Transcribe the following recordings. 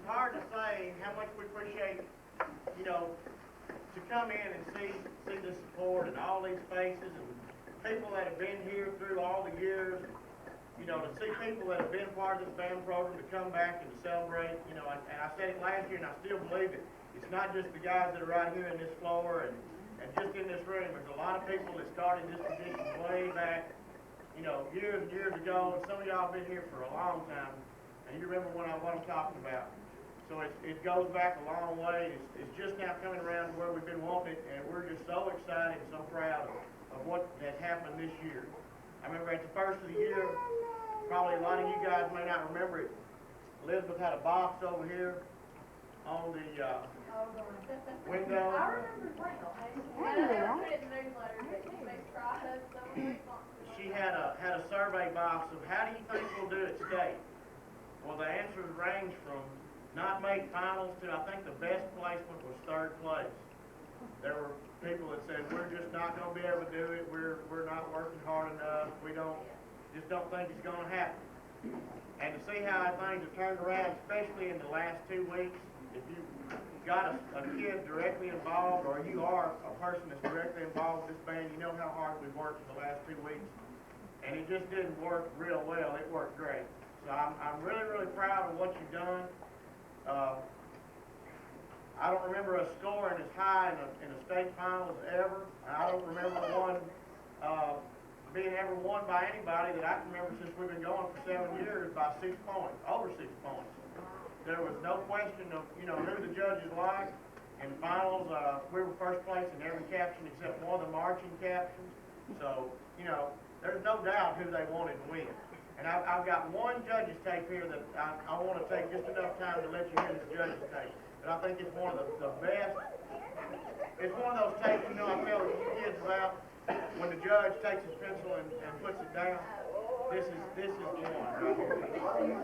hard to say how much we appreciate, you know, to come in and see the support and all these faces and people that have been here through all the years. You know, to see people that have been part of this band program to come back and to celebrate. You know, and I said it last year, and I still believe it. It's not just the guys that are right here in this floor and just in this room. There's a lot of people that started this tradition way back, you know, years and years ago. And some of y'all have been here for a long time, and you remember what I'm talking about. So it goes back a long way. It's just now coming around to where we've been wanting it, and we're just so excited and so proud of what has happened this year. I remember at the first of the year, probably a lot of you guys may not remember it, Elizabeth had a box over here on the window. I remember well. I never put it in the newsletter, but she may try to She had a survey box of how do you think we'll do it today? Well, the answers range from not make finals to I think the best placement was third place. There were people that said we're just not going to be able to do it. We're not working hard enough. We just don't think it's going to happen. And to see how things have turned around, especially in the last 2 weeks, if you've got a kid directly involved or you are a person that's directly involved with this band, you know how hard we've worked in the last 2 weeks. And it just didn't work real well. It worked great. So I'm really, really proud of what you've done. I don't remember us scoring as high in a state final as ever. I don't remember one being ever won by anybody that I can remember since we've been going for 7 years by 6 points, over 6 points. There was no question of, you know, who the judges liked. In finals, we were first place in every caption except one of the marching captions. So, you know, there's no doubt who they wanted to win. And I've got one judge's tape here that I want to take just enough time to let you hear this judge's tape. But I think it's one of the best. It's one of those tapes, you know, I tell you kids about when the judge takes his pencil and puts it down. This is one right here.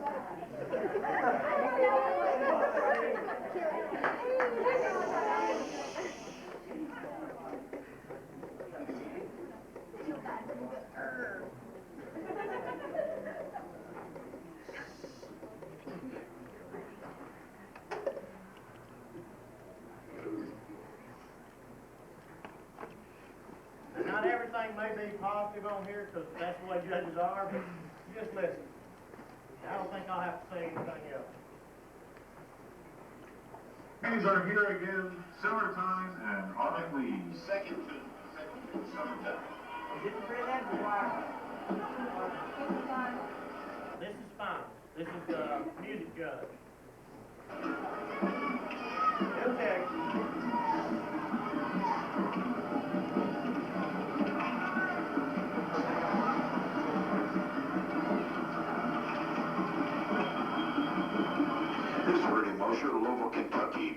Not everything may be positive on here because that's the way judges are, but you just listen. I don't think I'll have to say anything else. These are here again, summertime and autumn leaves. Second to summertime. This is fine. This is the music judge. Okay. Louisville, Kentucky.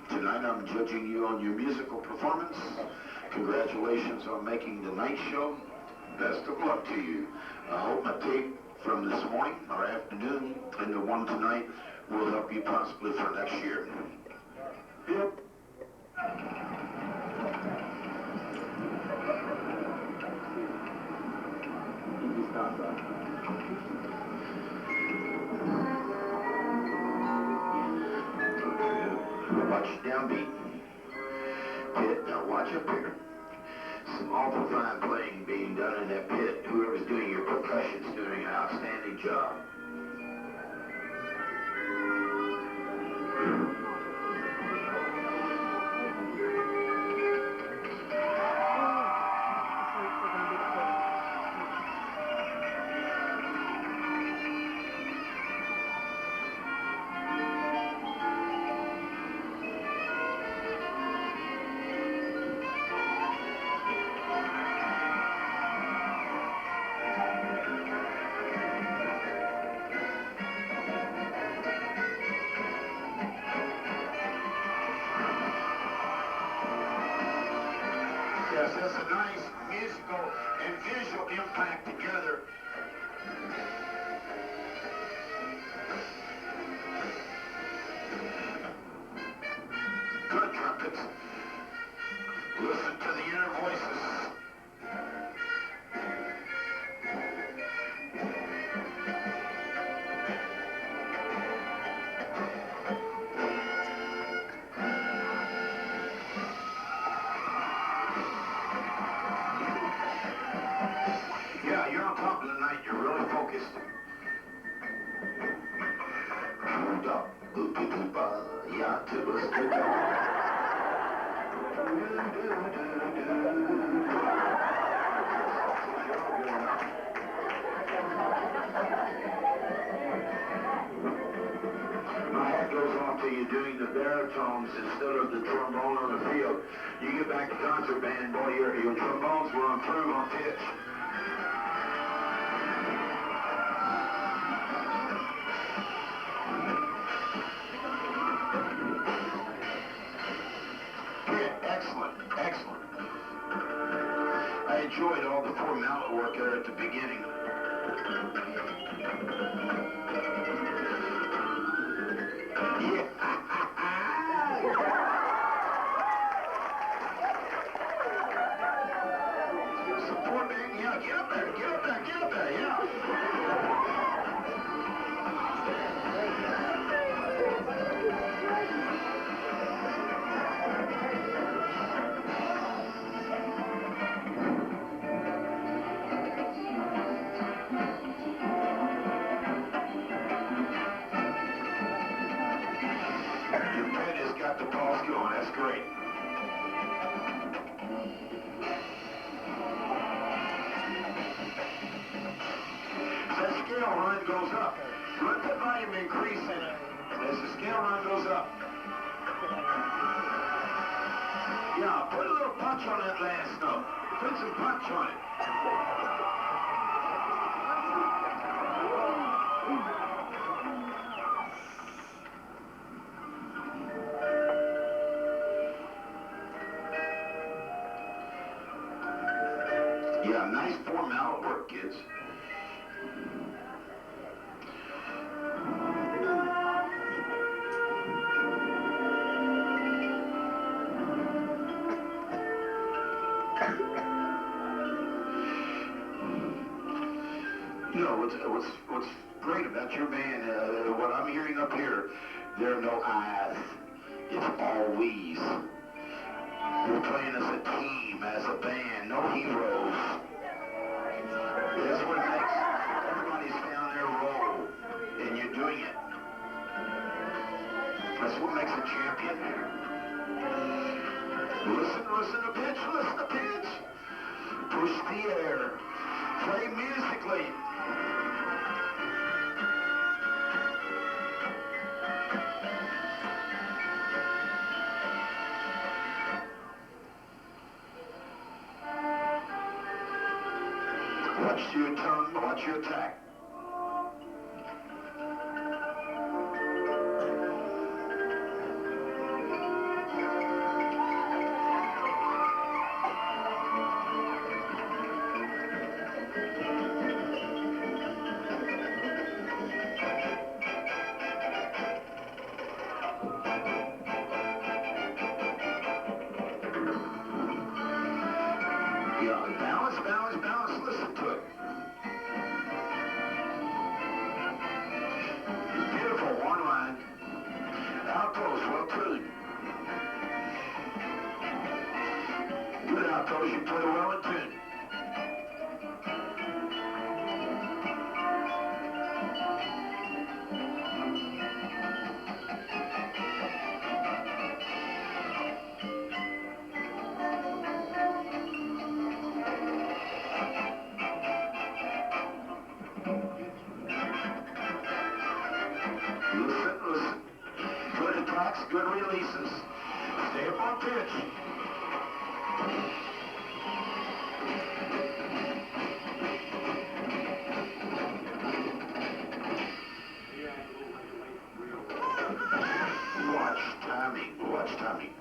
Tonight I'm judging you on your musical performance. Congratulations on making the night show. Best of luck to you. I hope my tape from this morning or afternoon and the one tonight will help you possibly for next year. Yep. Watch downbeat. Pit, now watch up here. Some awful fine playing being done in that pit. Whoever's doing your percussion's doing an outstanding job. Yes, that's a nice musical and visual impact together. Good trumpets. Listen to the inner voices. dog. Oopie doopa, ya tibba stibba. My hat goes off to you doing the baritones instead of the trombone on the field. You get back to concert band, boy, your trombones will improve on pitch. Excellent, excellent. I enjoyed all the four mallet work there at the beginning. Yeah. Support man, yeah, get up there, get up there, get up there, yeah. Your pen has got the pulse going, that's great. As the scale run goes up, let the volume increase in it. As the scale run goes up. Yeah, put a little punch on that last note. Put some punch on it. Yeah, nice four mallet work, kids. You know, what's great about your band, what I'm hearing up here, there are no I's. It's all we's. You're playing as a team, as a band, no heroes. That's what it makes. Everybody's found their role, and you're doing it. That's what makes a champion. Listen to pitch, listen to pitch. Push the air. Play musically. Watch your tongue, watch your attack. Yeah, balance, balance, balance, listen to it. Beautiful, one line. Altos, well tuned. Good altos, you play well in tune. Listen. Good attacks, good releases. Stay up on pitch. Watch timing.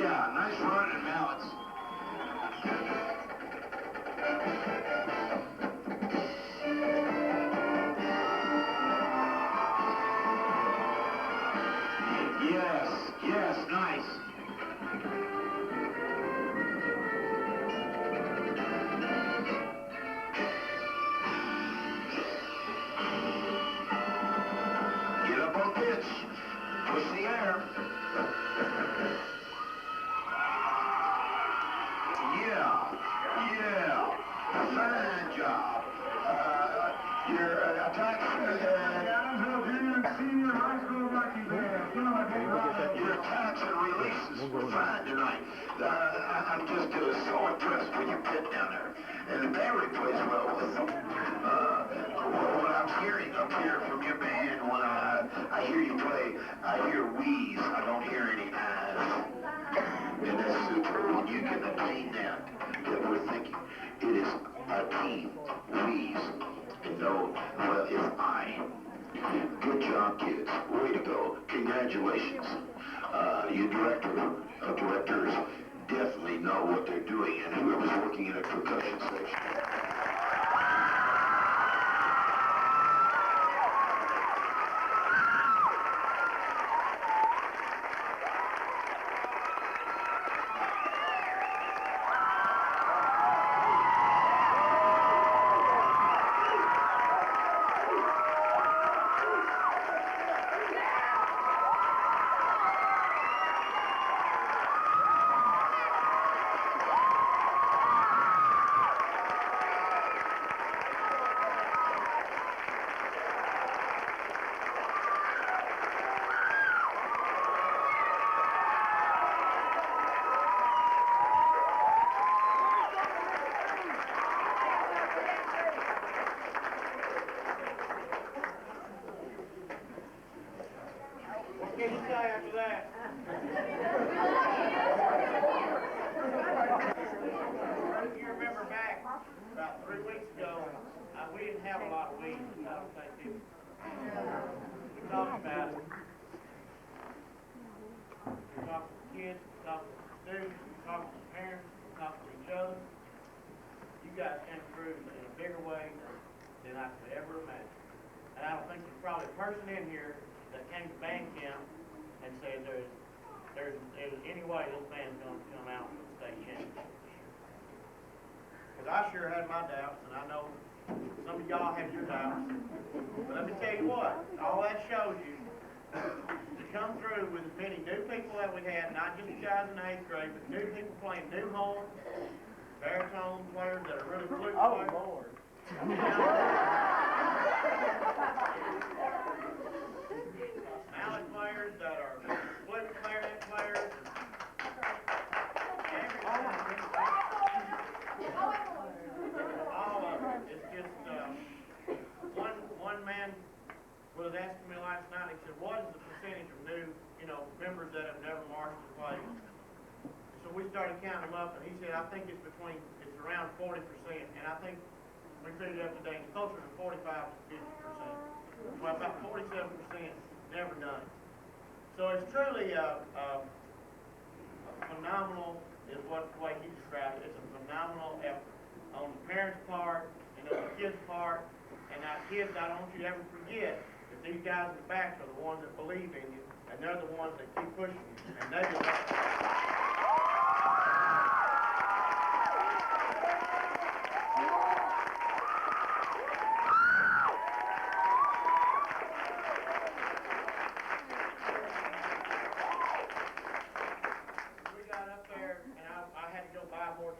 Yeah, nice run and mallets. Yes, yes, nice. Get up on pitch. Push the air. Yeah, yeah. Fine job. Your attack. Senior high school rugby band. Your attacks and releases were fine tonight. I'm just so impressed with your pit down there. And the battery plays well with them. What I'm hearing up here from your band, when I hear you play, I hear wheeze. I don't hear any eyes. And that's super when you can attain that we're thinking. It is a team, wheeze, and know, well, it's I. Good job, kids. Way to go. Congratulations. You directors definitely know what they're doing, and whoever's working in a percussion section. What can you say after that? You remember back about 3 weeks ago, we didn't have a lot of weeds. I don't think people. We talked about it. We talked to the kids, we talked to the students, we talked to the parents, we talked to each other. You guys came through in a bigger way than I could ever imagine. And I don't think there's probably a person in here that came to band camp and said there's any way this band's going to come out with the state championship. Because I sure had my doubts, and I know some of y'all have your doubts. But let me tell you what, all that shows you to come through with as many new people that we had, not just the guys in the 8th grade, but new people playing new horns, baritone players that are really flute players. Oh, Lord. Mallet players that are flute clarinet players. All of it. It's just one man was asking me last night. He said, "What is the percentage of new, members that have never marched or played?" So we started counting them up, and he said, "I think it's around 40%," and I think we figured out today it's closer to 45 to 50%. Well, about 47% never done it. So it's truly phenomenal, is the way he described it. It's a phenomenal effort on the parents' part and on the kids' part. And now, kids, I don't want you to ever forget that these guys in the back are the ones that believe in you, and they're the ones that keep pushing you, and they will.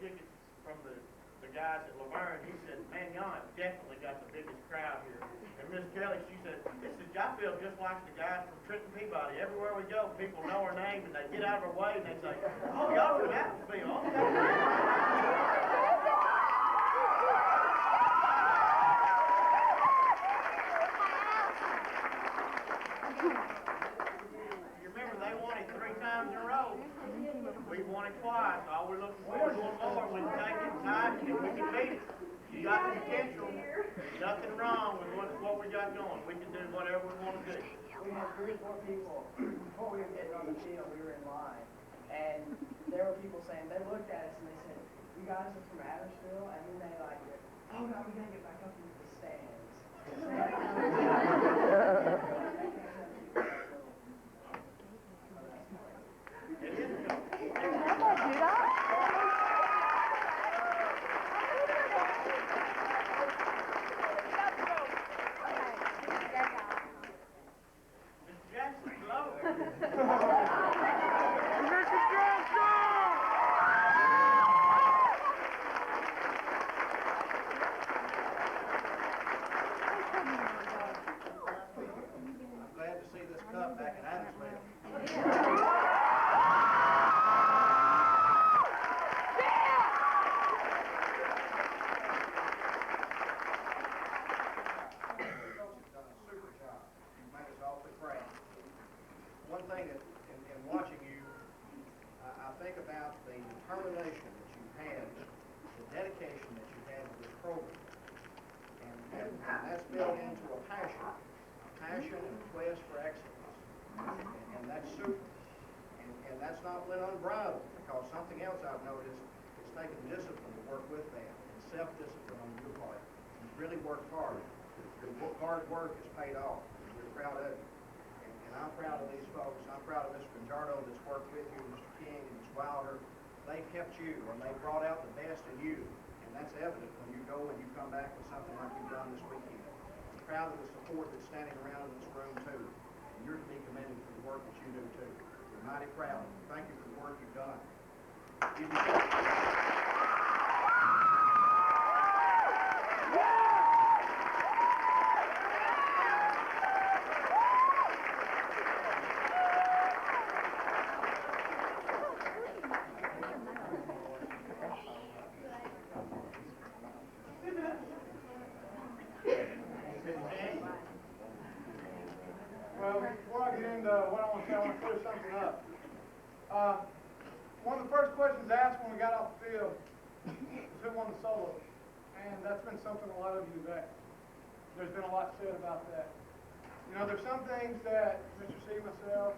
Tickets from the guys at Laverne. He said, "Man, y'all have definitely got the biggest crowd here." And Miss Kelly, she said, I feel just like the guys from Trenton Peabody. Everywhere we go, people know our name, and they get out of our way, and they say, "Oh, y'all from Applefield, okay." You remember, they won it 3 times in a row. We won it twice. All we're looking for is one more. We can take it tonight, and we can beat it. You got the potential. Nothing wrong with what we got going. We can do whatever we want to do. We had 3 or 4 people, before we were getting on the field, we were in line, and there were people saying, they looked at us and they said, "You guys are from Addersville?" And then they like, "Oh no, we gotta get back up into the stands." I'm glad to see this cup back in Adamsville. Coach has done a super job. You've made us awfully proud. One thing that, in watching you, I think about the determination that you had, the dedication that you had to this program. And that's built into a passion and a quest for excellence. And that's super. And that's not went unbridled, because something else I've noticed is taking discipline to work with that, and self-discipline on your part. You've really worked hard. Your hard work has paid off. We're proud of you. And I'm proud of these folks. I'm proud of Mr. Conjardo that's worked with you, Mr. King and Ms. Wilder. They've kept you, and they brought out the best in you. And that's evident when you go and you come back with something like you've done this weekend. I'm proud of the support that's standing around in this room, too. And you're to be commended for the work that you do, too. We're mighty proud. Thank you for the work you've done. Give yourself Well, before I get into what I want to say, I want to clear something up. One of the first questions asked when we got off the field was who won the solo. And that's been something a lot of you have asked. There's been a lot said about that. You know, there's some things that Mr. C, myself,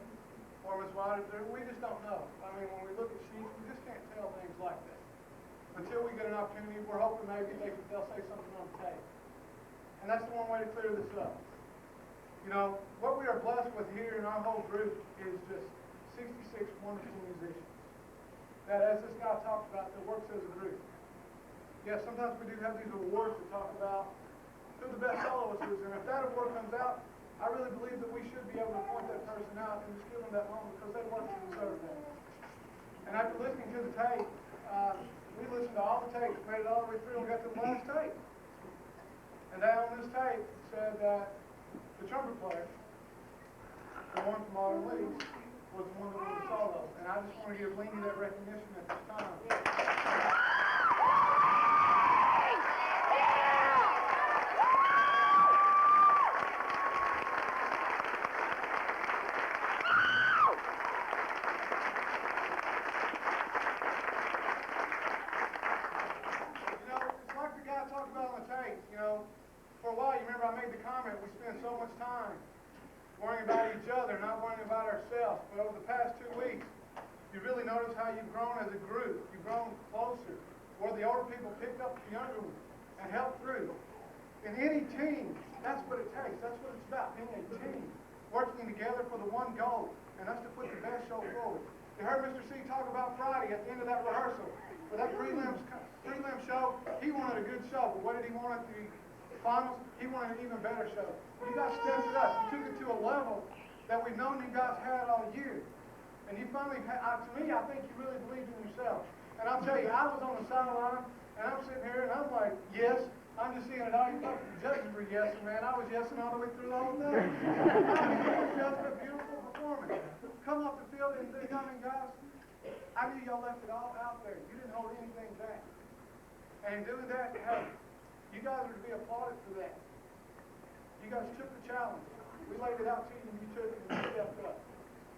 or Ms. Wilder, we just don't know. I mean, when we look at sheets, we just can't tell things like that. Until we get an opportunity, we're hoping maybe they'll say something on the tape. And that's the one way to clear this up. You know, what we are blessed with here in our whole group is just 66 wonderful musicians. That, as this guy talked about, that works as a group. Yes, sometimes we do have these awards that talk about who the best soloist is, and if that award comes out, I really believe that we should be able to point that person out and just give them that moment because they work to deserve that. And after listening to the tape, we listened to all the tapes, made it all the way through, and got to the last tape. And down on this tape said that the trumpet player, the one from Autumn Leaves, was the one that won the solo. And I just want to give Lenny that recognition at this time. For a while, you remember I made the comment, we spend so much time worrying about each other, not worrying about ourselves. But over the past 2 weeks, you really notice how you've grown as a group. You've grown closer, where the older people picked up the younger ones and helped through. In any team, that's what it takes. That's what it's about, being a team, working together for the one goal, and that's to put the best show forward. You heard Mr. C talk about Friday at the end of that rehearsal. For that prelim show, he wanted a good show, but what did he want at the finals? He wanted an even better show. You guys stepped it up. You took it to a level that we've known you guys had all year. And you finally, to me, I think you really believed in yourself. And I'll tell you, I was on the sideline, and I'm sitting here, and I'm like, yes. I'm just seeing it all. You thought the judges were yesing, man. I was yesing all the way through the whole thing. It was just a beautiful performance. Come off the field and do nothing, guys. I knew y'all left it all out there. You didn't hold anything back. And doing that, hey, you guys are to be applauded for that. You guys took the challenge. We laid it out to you, and you took it, and you stepped up.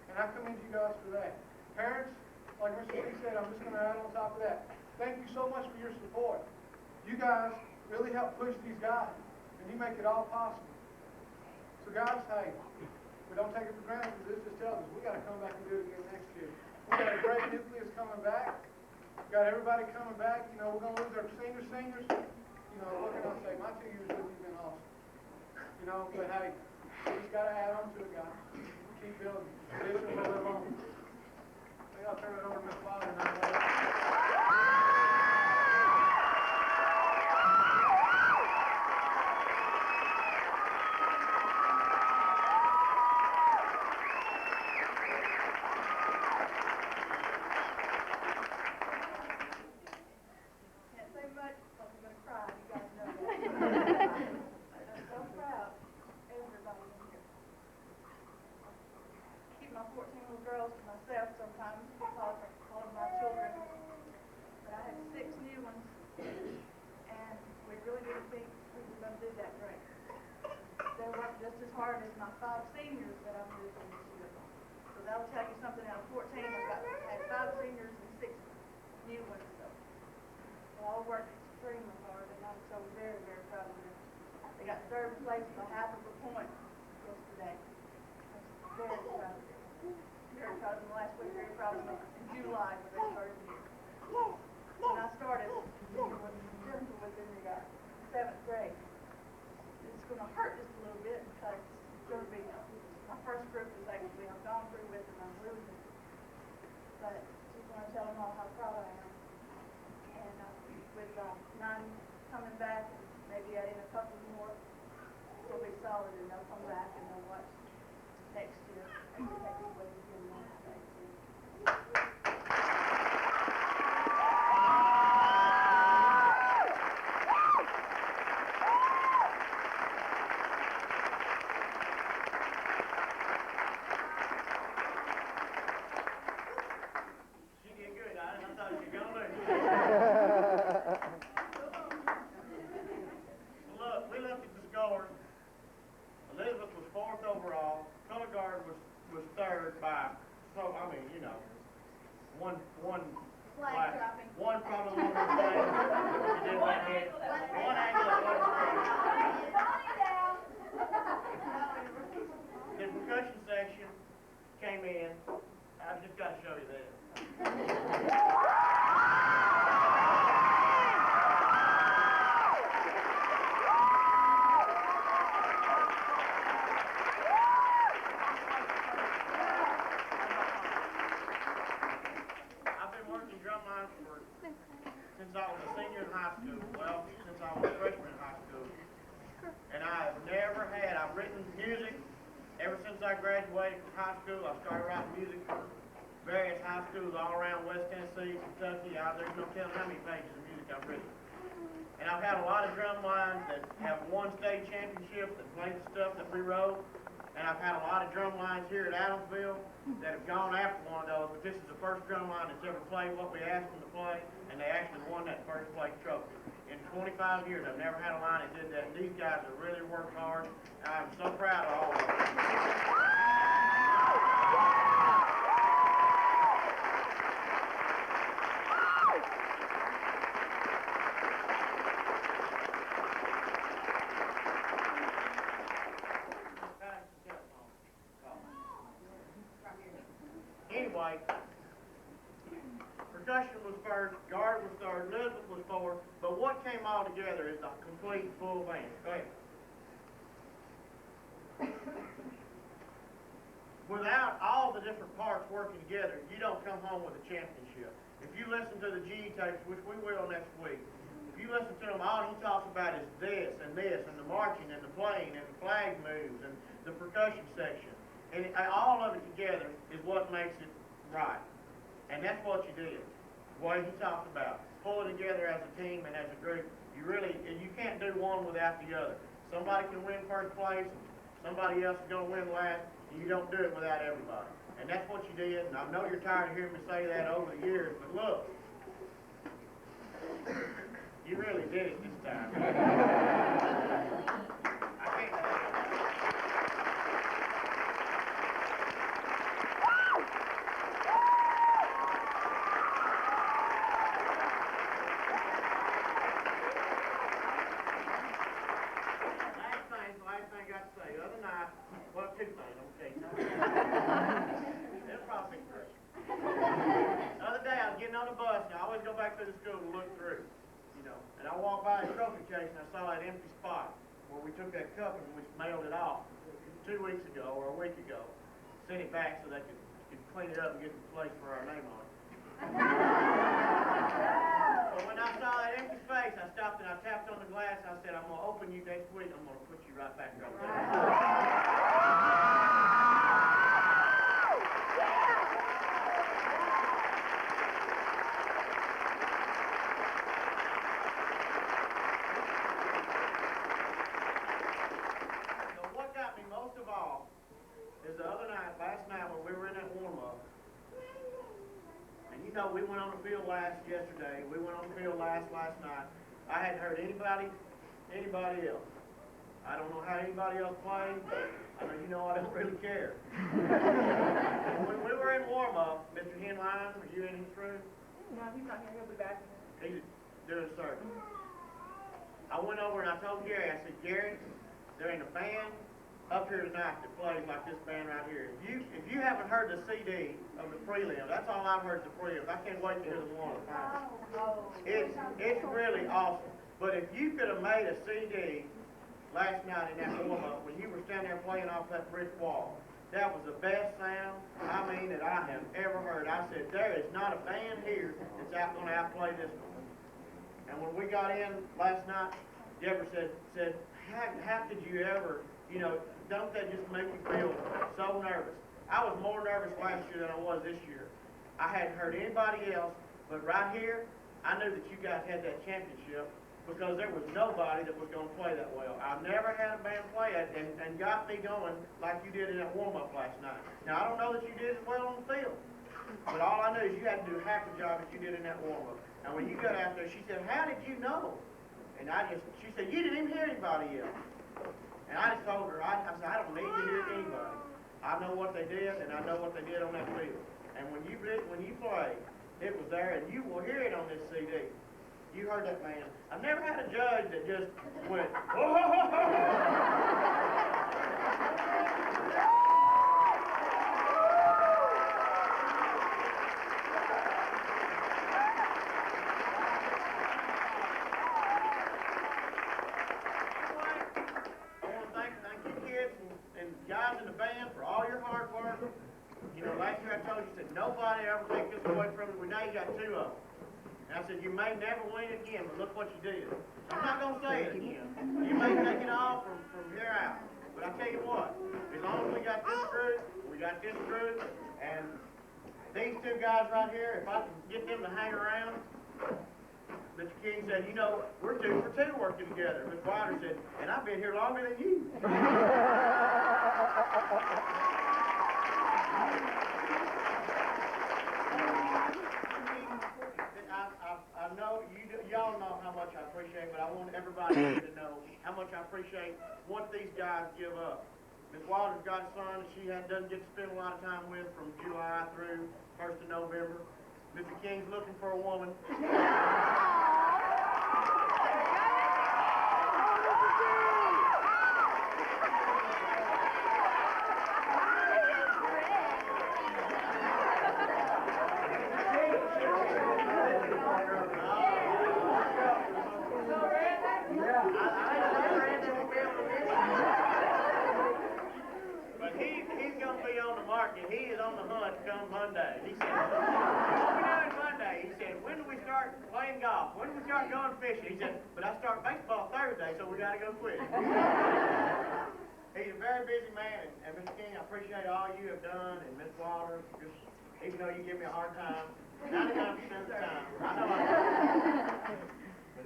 And I commend you guys for that. Parents, like Mr. Lee said, I'm just going to add on top of that. Thank you so much for your support. You guys really help push these guys, and you make it all possible. So guys, hey, we don't take it for granted, because this just tells us we got to come back and do it again next year. We got a great nucleus coming back. We got everybody coming back. You know, we're going to lose our seniors. You know, what can I say? My 2 years with you've been awesome. You know, but hey, we just got to add on to it, guys. Keep building. Tradition will live on. I think I'll turn it over to Ms. Wilder now. did that great. They worked just as hard as my 5 seniors that I'm losing this year. So that'll tell you something. Out of 14, I had 5 seniors and 6 new ones. So they all worked extremely hard, and I'm so very, very proud of them. They got 3rd place by half of a point yesterday. I was very proud of them. Very proud of them last week. Very proud of them in July when they started here. When I started, Jennifer was in the 7th grade. It's going to hurt just a little bit because it's going to be, my first group is actually, I've gone through with and I'm losing. But she's going to tell them all how proud I am. And with 9 coming back and maybe adding a couple more, it'll be solid and they'll come back and they'll watch next year and the next way to get along next year. Look, we looked at the scores. Elizabeth was 4th overall. Color guard was 3rd by, so I mean, you know, one Flag dropping. one probably one of those things. She did that hit. One angle of the percussion section came in. I've just got to show you this. Since I was a senior in high school, well, since I was a freshman in high school, and I have never had, I've written music ever since I graduated from high school. I started writing music for various high schools all around West Tennessee, Kentucky. There's no telling how many pages of music I've written. And I've had a lot of drum lines that have won state championships that played the stuff that we wrote. And I've had a lot of drum lines here at Adamsville that have gone after one of those, but this is the first drum line that's ever played what we asked them to play, and they actually won that first place trophy. In 25 years, I've never had a line that did that, and these guys have really worked hard, and I'm so proud of all of them. Anyway, percussion was 1st, guard was 3rd, Elizabeth was 4th, but what came all together is a complete full band. Go ahead. Without all the different parts working together, you don't come home with a championship. If you listen to the GE tapes, which we will next week, if you listen to them, all he talks about is this, and the marching, and the playing, and the flag moves, and the percussion section. And all of it together is what makes it right. And that's what you did. What he talked about. Pull it together as a team and as a group. You can't do one without the other. Somebody can win 1st place, somebody else is going to win last, and you don't do it without everybody. And that's what you did, and I know you're tired of hearing me say that over the years, but look, you really did it this time. I can't. Last thing I got to say, the other night, well, 2 things, okay. It'll probably be 3. The other day, I was getting on the bus, and I always go back to the school to look through, you know. And I walked by a trophy case, and I saw that empty spot where we took that cup and we mailed it off 2 weeks ago or a week ago. Sent it back so they could clean it up and get the place for our name on it. But when I saw that empty space, I stopped and I tapped on the glass. I said, I'm going to open you next week. I'm going to put you right back there. So what got me most of all is the other night, last night, when we were in that warm-up, and you know, we went on the field yesterday. We went on the field last night. I hadn't heard anybody else I don't know how anybody else plays. I know you know I don't really care. When we were in warm-up, Mr. Henline, are you in his room? No, he's not here, he'll be back. He's doing service. I went over and I told Gary, I said, Gary, there ain't a band up here tonight that plays like this band right here. If you haven't heard the CD of the prelim, that's all I've heard the prelim. I can't wait to hear the one. It's really awesome. But if you could have made a CD last night in that warm-up when you were standing there playing off that brick wall, that was the best sound, I mean, that I have ever heard. I said, there is not a band here that's going to outplay this one. And when we got in last night, Deborah said, how could you ever, you know, don't that just make you feel so nervous? I was more nervous last year than I was this year. I hadn't heard anybody else, but right here, I knew that you guys had that championship because there was nobody that was going to play that well. I've never had a band play it and got me going like you did in that warm-up last night. Now, I don't know that you did as well on the field, but all I knew is you had to do half the job that you did in that warm-up. And when you got out there, she said, how did you know? And she said, you didn't even hear anybody else. And I just told her, I said, I don't need to hear anybody. I know what they did, and I know what they did on that field. And when you played, it was there, and you will hear it on this CD. You heard that man. I've never had a judge that just went, guys in the band for all your hard work. You know, last year I told you, said, nobody ever take this away from you. Now you got two of them. And I said, you may never win again, but look what you did. I'm not going to say it again. You may take it all from here out. But I tell you what, as long as we got this group, and these two guys right here, if I can get them to hang around, Mr. King said, you know, we're 2 for 2 working together. Ms. Wilder said, and I've been here longer than you. I know y'all know how much I appreciate, but I want everybody to know how much I appreciate what these guys give up. Ms. Wilder's got a son that she doesn't get to spend a lot of time with from July through 1st of November. Mr. King's looking for a woman. He is on the hunt come Monday. He said, what are we doing Monday? He said, when do we start playing golf? When do we start going fishing? He said, but I start baseball Thursday, so we got to go quit. He's a very busy man, and Mr. King, I appreciate all you have done, and Ms. Wilder, just, even though you give me a hard time, 99% of the time, I know I do. But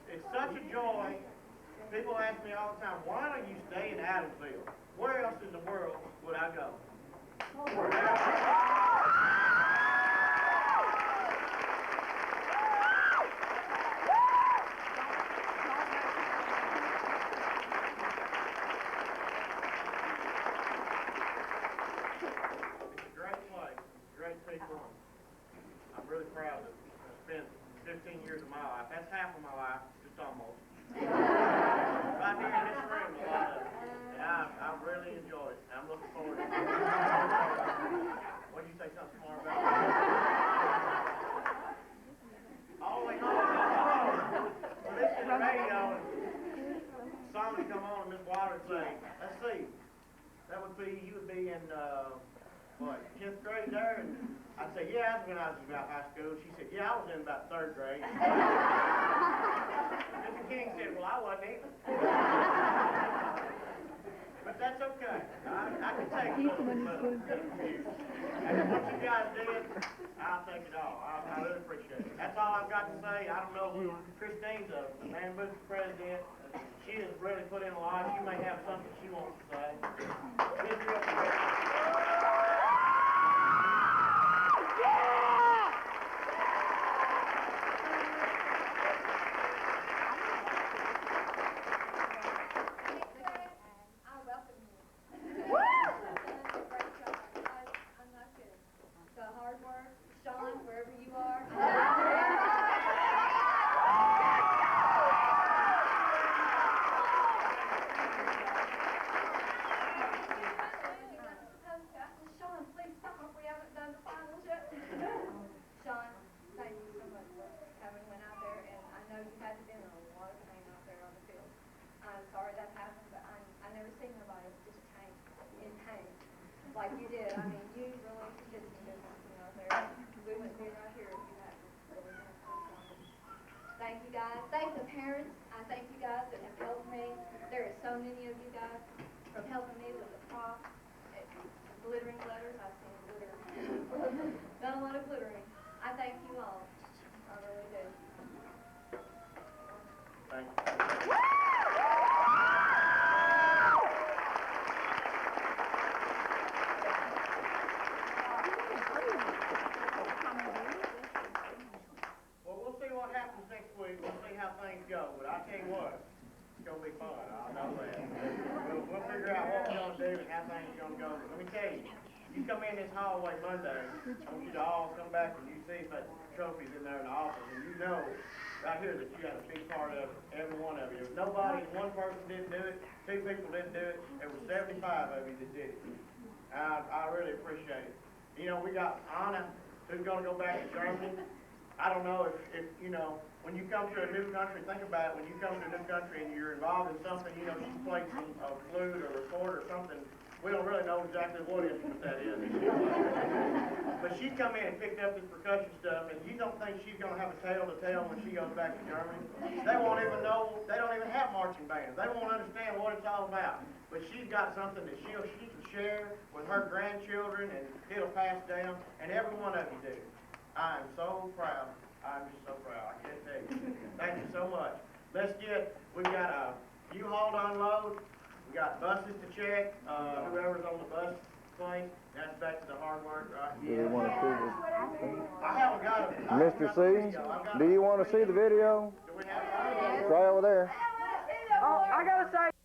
it's such a joy. People ask me all the time, why don't you stay in Adamsville? Where else in the world would I go? It's a great place, great people. I'm really proud to spend 15 years of my life. That's half of my life, just almost. Right here in this room, a lot of it. And I really enjoyed it. I'm looking forward to it. What did you say something more about? All the way home. We're listening to the radio, and song would come on, and Miss Wilder would say, let's see, you would be in, 10th grade there? And I'd say, yeah, that's when I was about high school. She said, yeah, I was in about 3rd grade. Mr. King said, well, I wasn't either. But that's okay. I can take it. And what you guys did, I'll take it all. I really appreciate it. That's all I've got to say. I don't know who Christine's the Man Booth president. She has really put in a lot. She may have something she wants to say. She's real parents, I thank you guys that have helped me. There are so many of you guys from helping me with the prop, glittering letters. I've seen glitter. Done a lot of glittering. I thank you all. I really do. Thank you. Well, we'll see what happens next week. We'll see how things go. But I tell you what, it's gonna be fun. I know that. We'll figure out what we're gonna do and how things are gonna go. But let me tell you, you come in this hallway Monday, I want you to all come back and you see that trophies in there in the office, and you know right here that you had a big part of it, every one of you. If nobody, one person didn't do it, two people didn't do it, there was 75 of you that did it. I really appreciate it. You know, we got Anna, who's gonna go back to Germany. I don't know if you know, when you come to a new country, think about it, when you come to a new country and you're involved in something, you know, she plays some flute or record or something. We don't really know exactly what instrument that is. But she come in and picked up this percussion stuff, and you don't think she's going to have a tale to tell when she goes back to Germany? They won't even know, they don't even have marching bands. They won't understand what it's all about. But she's got something that she can share with her grandchildren, and it'll pass down, and every one of you do. I am so proud. I'm just so proud. I can't tell you. Thank you so much. We've got a U-Haul to unload. We got buses to check, whoever's on the bus plane, that's back to the hard work, right? Do you want to see I haven't got it. Mr. C, do you want to see the video? Do we have it? It's right over there. Oh, I gotta say.